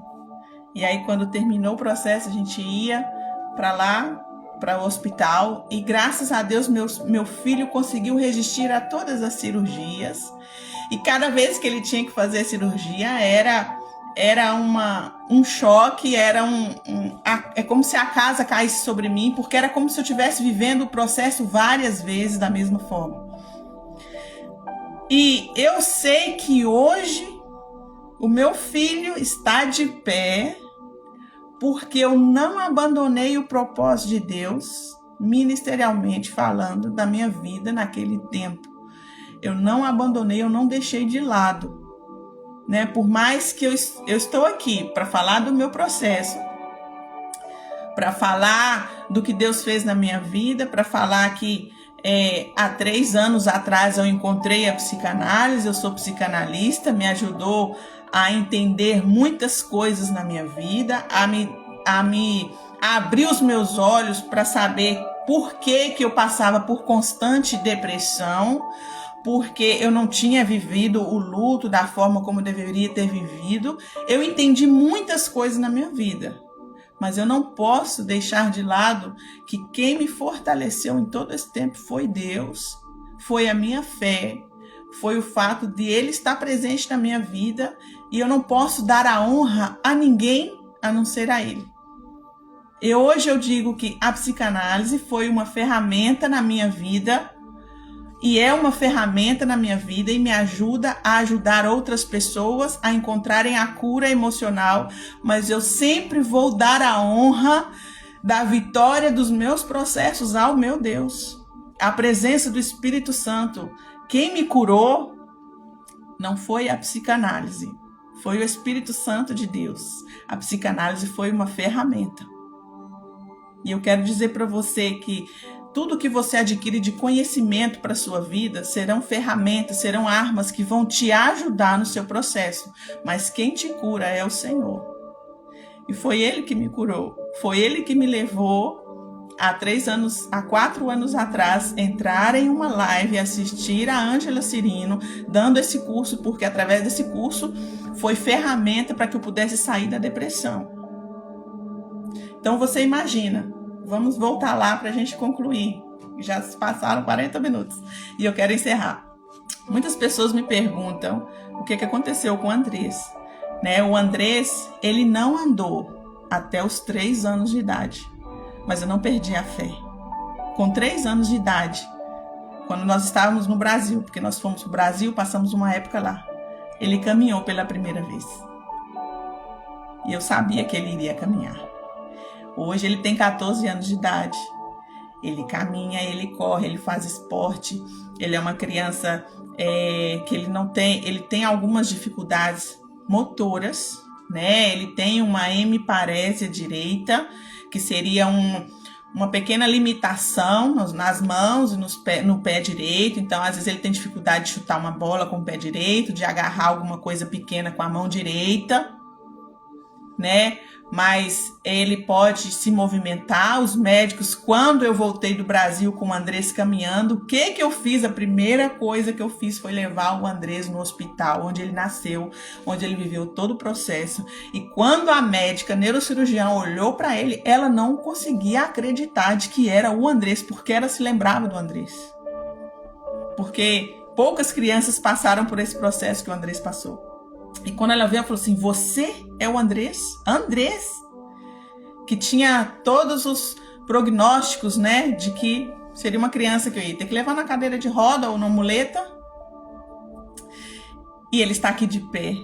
Speaker 1: E aí, quando terminou o processo, a gente ia para lá, para o hospital, e graças a Deus meu filho conseguiu resistir a todas as cirurgias, e cada vez que ele tinha que fazer a cirurgia era um choque, é como se a casa caísse sobre mim, porque era como se eu estivesse vivendo o processo várias vezes da mesma forma. E eu sei que hoje o meu filho está de pé porque eu não abandonei o propósito de Deus, ministerialmente falando, da minha vida naquele tempo. Eu não abandonei, eu não deixei de lado, né? Por mais que eu estou aqui para falar do meu processo, para falar do que Deus fez na minha vida, para falar que há 3 anos atrás eu encontrei a psicanálise, eu sou psicanalista, me ajudou a entender muitas coisas na minha vida, a abrir os meus olhos para saber por que eu passava por constante depressão, porque eu não tinha vivido o luto da forma como eu deveria ter vivido. Eu entendi muitas coisas na minha vida, mas eu não posso deixar de lado que quem me fortaleceu em todo esse tempo foi Deus, foi a minha fé, foi o fato de Ele estar presente na minha vida, e eu não posso dar a honra a ninguém a não ser a Ele. E hoje eu digo que a psicanálise foi uma ferramenta na minha vida, e é uma ferramenta na minha vida e me ajuda a ajudar outras pessoas a encontrarem a cura emocional, mas eu sempre vou dar a honra da vitória dos meus processos ao meu Deus. A presença do Espírito Santo. Quem me curou não foi a psicanálise, foi o Espírito Santo de Deus. A psicanálise foi uma ferramenta. E eu quero dizer para você que tudo que você adquire de conhecimento para a sua vida serão ferramentas, serão armas que vão te ajudar no seu processo. Mas quem te cura é o Senhor. E foi Ele que me curou. Foi Ele que me levou há 4 anos atrás, entrar em uma live e assistir a Ângela Cirino dando esse curso, porque através desse curso foi ferramenta para que eu pudesse sair da depressão. Então você imagina, vamos voltar lá para a gente concluir. Já se passaram 40 minutos e eu quero encerrar. Muitas pessoas me perguntam o que aconteceu com o Andrés. O Andrés, ele não andou até os 3 anos de idade. Mas eu não perdi a fé. Com 3 anos de idade, quando nós estávamos no Brasil, porque nós fomos para o Brasil, passamos uma época lá, ele caminhou pela primeira vez. E eu sabia que ele iria caminhar. Hoje ele tem 14 anos de idade. Ele caminha, ele corre, ele faz esporte. Ele é uma criança que ele tem algumas dificuldades motoras, Ele tem uma hemiparésia direita, que seria uma pequena limitação nas mãos e no pé direito. Então, às vezes ele tem dificuldade de chutar uma bola com o pé direito, de agarrar alguma coisa pequena com a mão direita, Mas ele pode se movimentar. Os médicos, quando eu voltei do Brasil com o Andrés caminhando, o que eu fiz? A primeira coisa que eu fiz foi levar o Andrés no hospital, onde ele nasceu, onde ele viveu todo o processo. E quando a médica neurocirurgiã olhou para ele, ela não conseguia acreditar de que era o Andrés, porque ela se lembrava do Andrés. Porque poucas crianças passaram por esse processo que o Andrés passou. E quando ela veio, ela falou assim: você é o Andrés? Andrés, que tinha todos os prognósticos, de que seria uma criança que eu ia ter que levar na cadeira de roda ou na muleta. E ele está aqui de pé.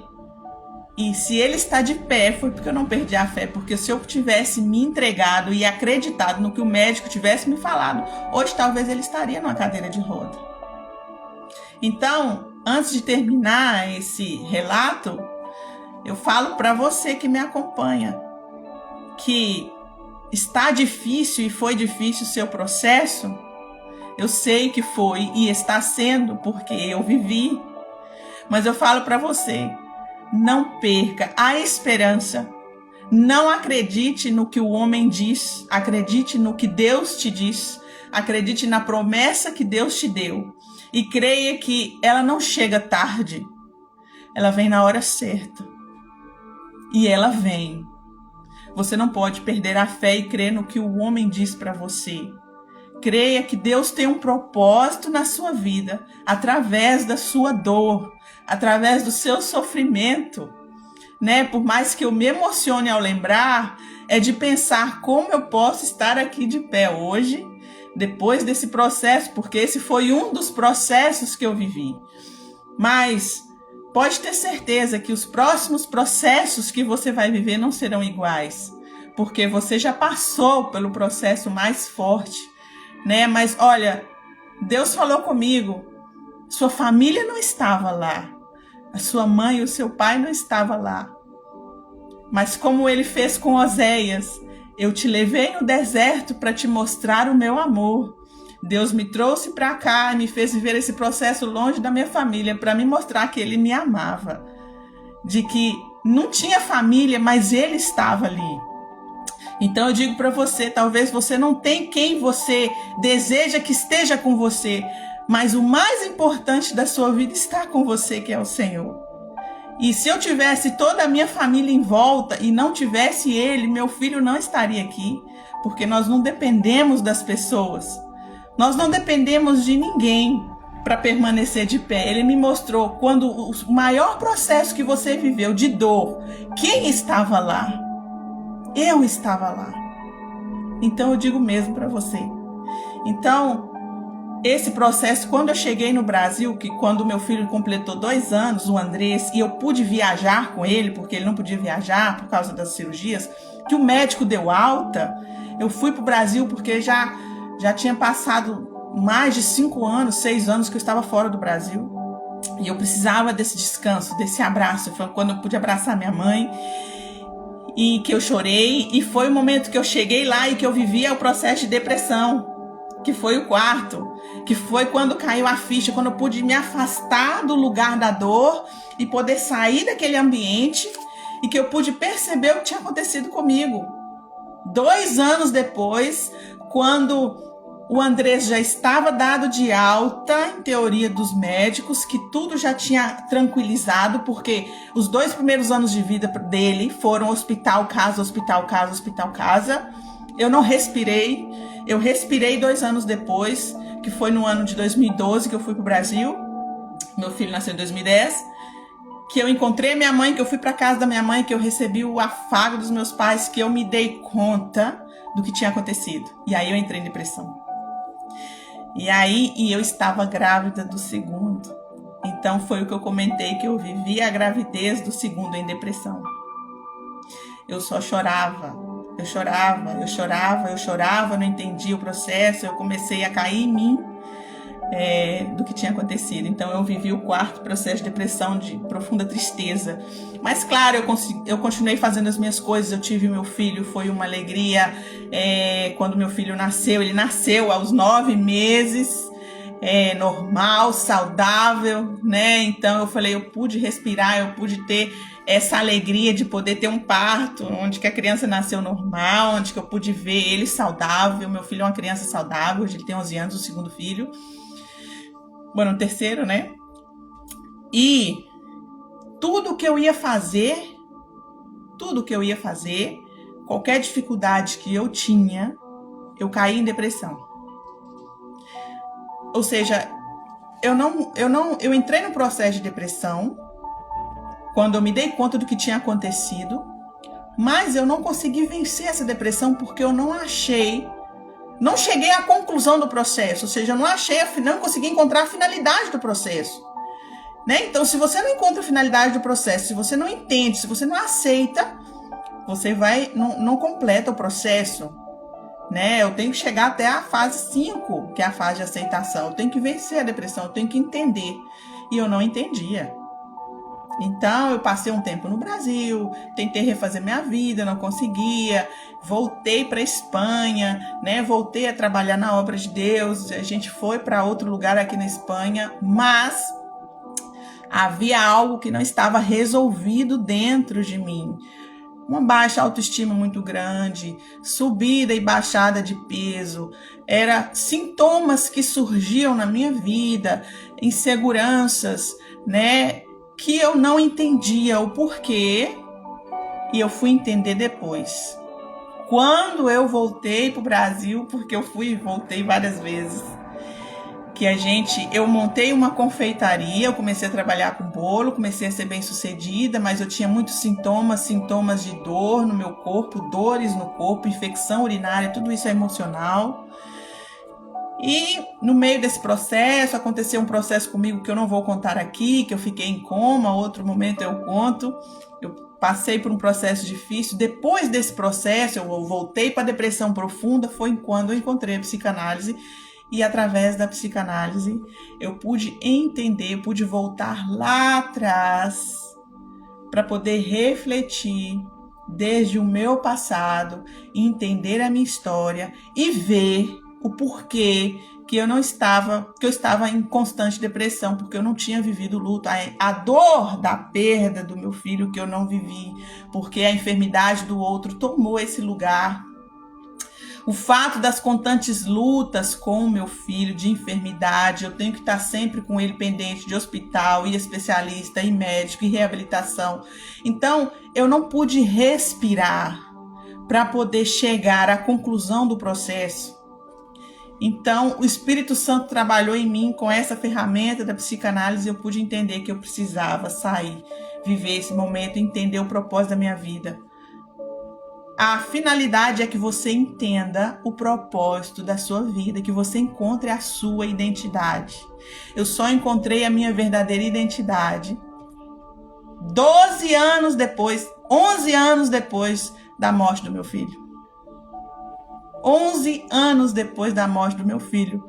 Speaker 1: E se ele está de pé, foi porque eu não perdi a fé. Porque se eu tivesse me entregado e acreditado no que o médico tivesse me falado, hoje talvez ele estaria numa cadeira de roda. Então, antes de terminar esse relato, eu falo para você que me acompanha que está difícil e foi difícil o seu processo. Eu sei que foi e está sendo, porque eu vivi. Mas eu falo para você, não perca a esperança. Não acredite no que o homem diz, acredite no que Deus te diz. Acredite na promessa que Deus te deu. E creia que ela não chega tarde. Ela vem na hora certa. E ela vem. Você não pode perder a fé e crer no que o homem diz para você. Creia que Deus tem um propósito na sua vida, através da sua dor, através do seu sofrimento. Por mais que eu me emocione ao lembrar, é de pensar como eu posso estar aqui de pé hoje, depois desse processo, porque esse foi um dos processos que eu vivi. Mas pode ter certeza que os próximos processos que você vai viver não serão iguais, porque você já passou pelo processo mais forte, Mas olha, Deus falou comigo, sua família não estava lá, a sua mãe e o seu pai não estavam lá, mas como ele fez com Oséias, eu te levei no deserto para te mostrar o meu amor. Deus me trouxe para cá e me fez viver esse processo longe da minha família para me mostrar que ele me amava. De que não tinha família, mas ele estava ali. Então eu digo para você, talvez você não tenha quem você deseja que esteja com você, mas o mais importante da sua vida está com você, que é o Senhor. E se eu tivesse toda a minha família em volta e não tivesse ele, meu filho não estaria aqui, porque nós não dependemos das pessoas. Nós não dependemos de ninguém para permanecer de pé. Ele me mostrou quando o maior processo que você viveu de dor, quem estava lá? Eu estava lá. Então eu digo mesmo para você. Então, esse processo, quando eu cheguei no Brasil, que quando meu filho completou 2 anos, o Andrés, e eu pude viajar com ele, porque ele não podia viajar por causa das cirurgias, que o médico deu alta, eu fui para o Brasil porque já tinha passado mais de 5 anos, 6 anos que eu estava fora do Brasil. E eu precisava desse descanso, desse abraço. Foi quando eu pude abraçar minha mãe e que eu chorei. E foi o momento que eu cheguei lá e que eu vivia o processo de depressão. que foi o quarto, que foi quando caiu a ficha, quando eu pude me afastar do lugar da dor e poder sair daquele ambiente e que eu pude perceber o que tinha acontecido comigo. 2 anos depois, quando o Andrés já estava dado de alta, em teoria dos médicos, que tudo já tinha tranquilizado, porque os 2 primeiros anos de vida dele foram hospital, casa, hospital, casa, hospital, casa. Eu não respirei, eu respirei 2 anos depois, que foi no ano de 2012 que eu fui para o Brasil. Meu filho nasceu em 2010, que eu encontrei minha mãe, que eu fui para casa da minha mãe, que eu recebi o afago dos meus pais, que eu me dei conta do que tinha acontecido. E aí eu entrei em depressão. E eu estava grávida do segundo. Então foi o que eu comentei, que eu vivi a gravidez do segundo em depressão. Eu só chorava, eu chorava, eu chorava, eu chorava, não entendia o processo, eu comecei a cair em mim do que tinha acontecido. Então eu vivi o 4º processo de depressão, de profunda tristeza. Mas claro, eu continuei fazendo as minhas coisas. Eu tive meu filho, foi uma alegria. Quando meu filho nasceu, ele nasceu aos 9 meses, normal, saudável, né? Então eu falei, eu pude respirar, eu pude ter essa alegria de poder ter um parto, onde que a criança nasceu normal, onde que eu pude ver ele saudável. Meu filho é uma criança saudável, hoje ele tem 11 anos, o segundo filho. Bueno, o terceiro, né? E tudo que eu ia fazer, qualquer dificuldade que eu tinha, eu caí em depressão. Ou seja, eu entrei no processo de depressão quando eu me dei conta do que tinha acontecido, mas eu não consegui vencer essa depressão porque eu não cheguei à conclusão do processo, ou seja, eu não consegui encontrar a finalidade do processo, né? Então, se você não encontra a finalidade do processo, se você não entende, se você não aceita, você não completa o processo, né? Eu tenho que chegar até a fase 5, que é a fase de aceitação. Eu tenho que vencer a depressão, eu tenho que entender. E eu não entendia. Então, eu passei um tempo no Brasil, tentei refazer minha vida, não conseguia, voltei para a Espanha, né? Voltei a trabalhar na obra de Deus, a gente foi para outro lugar aqui na Espanha, mas havia algo que não estava resolvido dentro de mim. Uma baixa autoestima muito grande, subida e baixada de peso, eram sintomas que surgiam na minha vida, inseguranças, né? Que eu não entendia o porquê, e eu fui entender depois. Quando eu voltei para o Brasil, porque eu fui e voltei várias vezes, que eu montei uma confeitaria, eu comecei a trabalhar com bolo, comecei a ser bem sucedida, mas eu tinha muitos sintomas de dor no meu corpo, dores no corpo, infecção urinária, tudo isso é emocional. E no meio desse processo, aconteceu um processo comigo que eu não vou contar aqui, que eu fiquei em coma, outro momento eu conto. Eu passei por um processo difícil. Depois desse processo, eu voltei para a depressão profunda, foi quando eu encontrei a psicanálise. E através da psicanálise, eu pude entender, eu pude voltar lá atrás para poder refletir desde o meu passado, entender a minha história e ver o porquê que eu estava em constante depressão, porque eu não tinha vivido o luto, a dor da perda do meu filho que eu não vivi, porque a enfermidade do outro tomou esse lugar. O fato das constantes lutas com o meu filho de enfermidade, eu tenho que estar sempre com ele pendente de hospital e especialista e médico e reabilitação. Então, eu não pude respirar para poder chegar à conclusão do processo. Então, o Espírito Santo trabalhou em mim com essa ferramenta da psicanálise, eu pude entender que eu precisava sair, viver esse momento, entender o propósito da minha vida. A finalidade é que você entenda o propósito da sua vida, que você encontre a sua identidade. Eu só encontrei a minha verdadeira identidade 11 anos depois da morte do meu filho. 11 anos depois da morte do meu filho,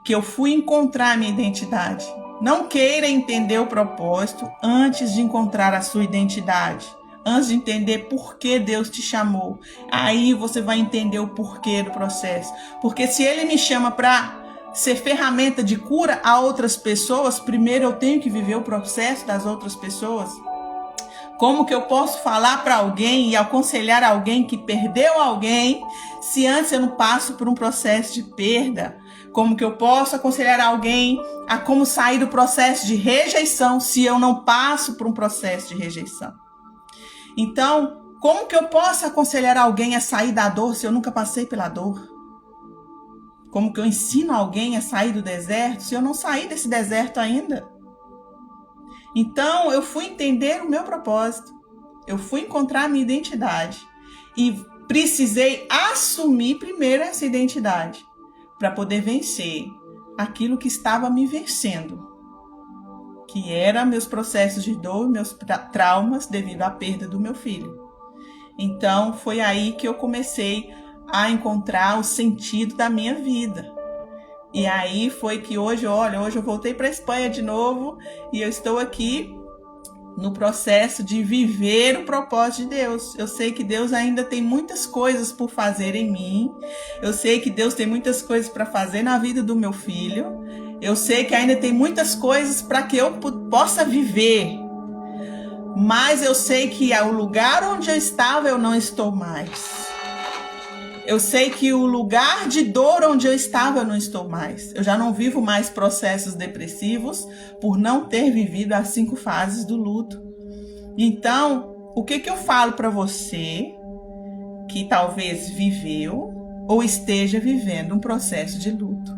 Speaker 1: que eu fui encontrar a minha identidade. Não queira entender o propósito antes de encontrar a sua identidade. antes de entender por que Deus te chamou. Aí você vai entender o porquê do processo. Porque se Ele me chama para ser ferramenta de cura a outras pessoas, primeiro eu tenho que viver o processo das outras pessoas. Como que eu posso falar para alguém e aconselhar alguém que perdeu alguém, se antes eu não passo por um processo de perda? Como que eu posso aconselhar alguém a como sair do processo de rejeição, se eu não passo por um processo de rejeição? Então, como que eu posso aconselhar alguém a sair da dor, se eu nunca passei pela dor? Como que eu ensino alguém a sair do deserto, se eu não saí desse deserto ainda? Então, eu fui entender o meu propósito. Eu fui encontrar a minha identidade. E precisei assumir primeiro essa identidade para poder vencer aquilo que estava me vencendo, que eram meus processos de dor, meus traumas devido à perda do meu filho. Então, foi aí que eu comecei a encontrar o sentido da minha vida. E aí foi que hoje eu voltei para a Espanha de novo e eu estou aqui no processo de viver o propósito de Deus. Eu sei que Deus ainda tem muitas coisas por fazer em mim. Eu sei que Deus tem muitas coisas para fazer na vida do meu filho. Eu sei que ainda tem muitas coisas para que eu possa viver. Mas eu sei que o lugar onde eu estava, eu não estou mais. Eu sei que o lugar de dor onde eu estava, eu não estou mais. Eu já não vivo mais processos depressivos por não ter vivido as 5 fases do luto. Então, o que eu falo para você que talvez viveu ou esteja vivendo um processo de luto?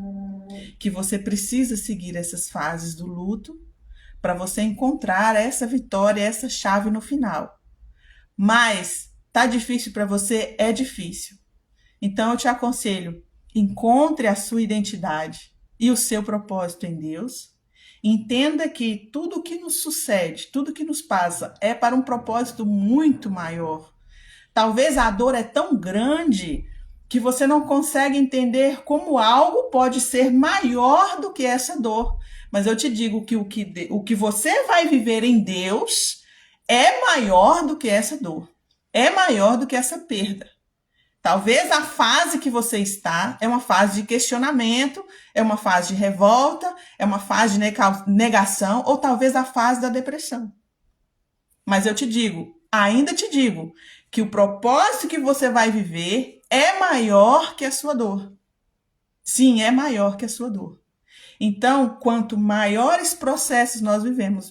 Speaker 1: Que você precisa seguir essas fases do luto para você encontrar essa vitória, essa chave no final. Mas tá difícil para você? É difícil. Então eu te aconselho, encontre a sua identidade e o seu propósito em Deus. Entenda que tudo o que nos sucede, tudo que nos passa é para um propósito muito maior. Talvez a dor é tão grande que você não consegue entender como algo pode ser maior do que essa dor. Mas eu te digo que o que você vai viver em Deus é maior do que essa dor, é maior do que essa perda. Talvez a fase que você está é uma fase de questionamento, é uma fase de revolta, é uma fase de negação, ou talvez a fase da depressão. Mas eu te digo, ainda te digo, que o propósito que você vai viver é maior que a sua dor. Sim, é maior que a sua dor. Então, quanto maiores processos nós vivemos,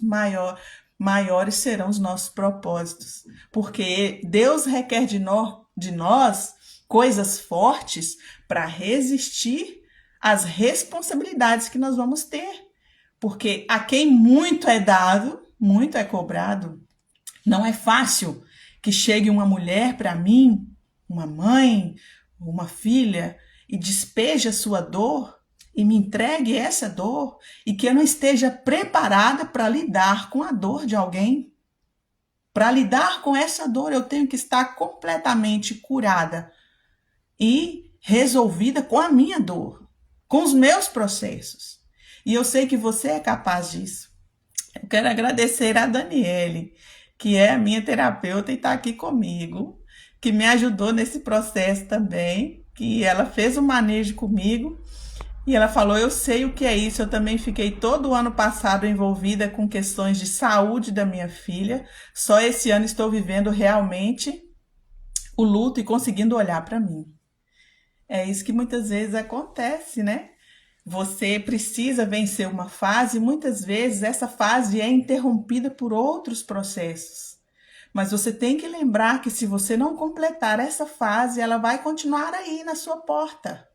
Speaker 1: maiores serão os nossos propósitos. Porque Deus requer de nós coisas fortes para resistir às responsabilidades que nós vamos ter. Porque a quem muito é dado, muito é cobrado. Não é fácil que chegue uma mulher para mim, uma mãe, uma filha, e despeje a sua dor e me entregue essa dor e que eu não esteja preparada para lidar com a dor de alguém. Para lidar com essa dor, eu tenho que estar completamente curada e resolvida com a minha dor, com os meus processos. E eu sei que você é capaz disso. Eu quero agradecer a Daniele, que é a minha terapeuta e está aqui comigo, que me ajudou nesse processo também, que ela fez um manejo comigo e ela falou, eu sei o que é isso, eu também fiquei todo o ano passado envolvida com questões de saúde da minha filha, só esse ano estou vivendo realmente o luto e conseguindo olhar para mim. É isso que muitas vezes acontece, né? Você precisa vencer uma fase e muitas vezes essa fase é interrompida por outros processos. Mas você tem que lembrar que se você não completar essa fase, ela vai continuar aí na sua porta.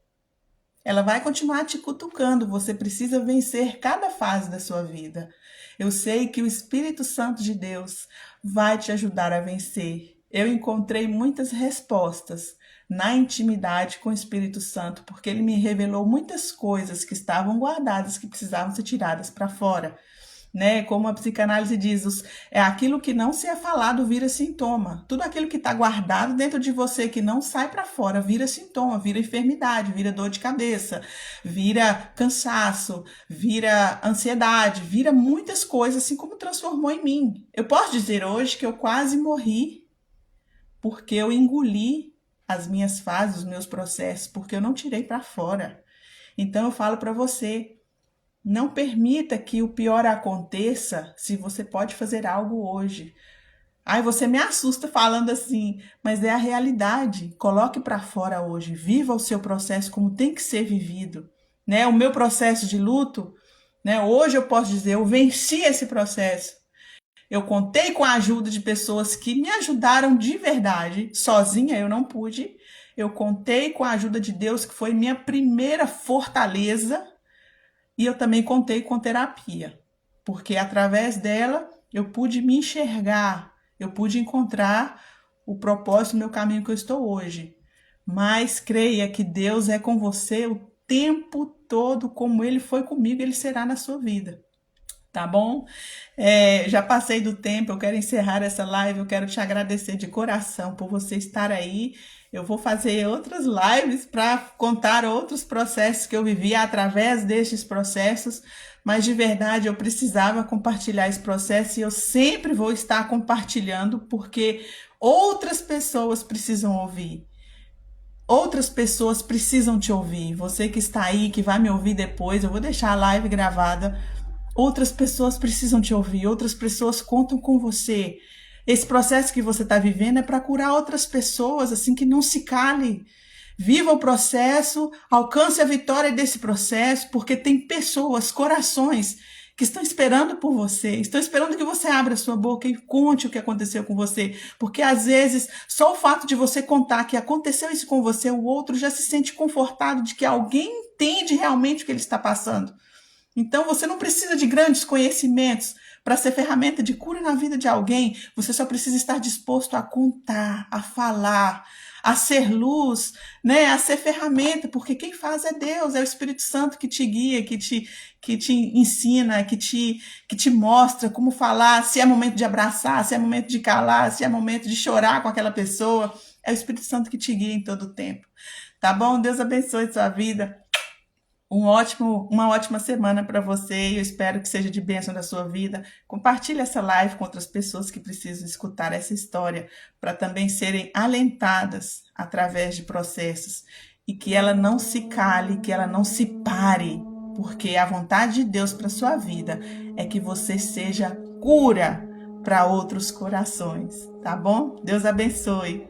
Speaker 1: Ela vai continuar te cutucando. Você precisa vencer cada fase da sua vida. Eu sei que o Espírito Santo de Deus vai te ajudar a vencer. Eu encontrei muitas respostas na intimidade com o Espírito Santo, porque ele me revelou muitas coisas que estavam guardadas, que precisavam ser tiradas para fora. né? Como a psicanálise diz, é aquilo que não se é falado vira sintoma. Tudo aquilo que está guardado dentro de você que não sai para fora vira sintoma, vira enfermidade, vira dor de cabeça, vira cansaço, vira ansiedade, vira muitas coisas, assim como transformou em mim. Eu posso dizer hoje que eu quase morri porque eu engoli as minhas fases, os meus processos, porque eu não tirei para fora. Então eu falo para você, não permita que o pior aconteça se você pode fazer algo hoje. Ai, você me assusta falando assim, mas é a realidade. Coloque para fora hoje, viva o seu processo como tem que ser vivido, né? O meu processo de luto, né? Hoje eu posso dizer, eu venci esse processo. Eu contei com a ajuda de pessoas que me ajudaram de verdade. Sozinha eu não pude. Eu contei com a ajuda de Deus, que foi minha primeira fortaleza. E eu também contei com terapia, porque através dela eu pude me enxergar, eu pude encontrar o propósito do meu caminho que eu estou hoje. Mas creia que Deus é com você o tempo todo, como Ele foi comigo, Ele será na sua vida. Tá bom? Já passei do tempo, eu quero encerrar essa live, eu quero te agradecer de coração por você estar aí. Eu vou fazer outras lives para contar outros processos que eu vivi através destes processos, mas de verdade eu precisava compartilhar esse processo e eu sempre vou estar compartilhando porque outras pessoas precisam ouvir. Outras pessoas precisam te ouvir. Você que está aí, que vai me ouvir depois, eu vou deixar a live gravada. Outras pessoas precisam te ouvir, outras pessoas contam com você. Esse processo que você está vivendo é para curar outras pessoas, assim, que não se cale. Viva o processo, alcance a vitória desse processo, porque tem pessoas, corações, que estão esperando por você, estão esperando que você abra a sua boca e conte o que aconteceu com você. Porque às vezes, só o fato de você contar que aconteceu isso com você, o outro já se sente confortado de que alguém entende realmente o que ele está passando. Então, você não precisa de grandes conhecimentos para ser ferramenta de cura na vida de alguém. Você só precisa estar disposto a contar, a falar, a ser luz, né? A ser ferramenta, porque quem faz é Deus, é o Espírito Santo que te guia, que te ensina, que te mostra como falar, se é momento de abraçar, se é momento de calar, se é momento de chorar com aquela pessoa. É o Espírito Santo que te guia em todo o tempo. Tá bom? Deus abençoe sua vida. Uma ótima semana para você e eu espero que seja de bênção da sua vida. Compartilhe essa live com outras pessoas que precisam escutar essa história para também serem alentadas através de processos e que ela não se cale, que ela não se pare, porque a vontade de Deus para sua vida é que você seja cura para outros corações, tá bom? Deus abençoe.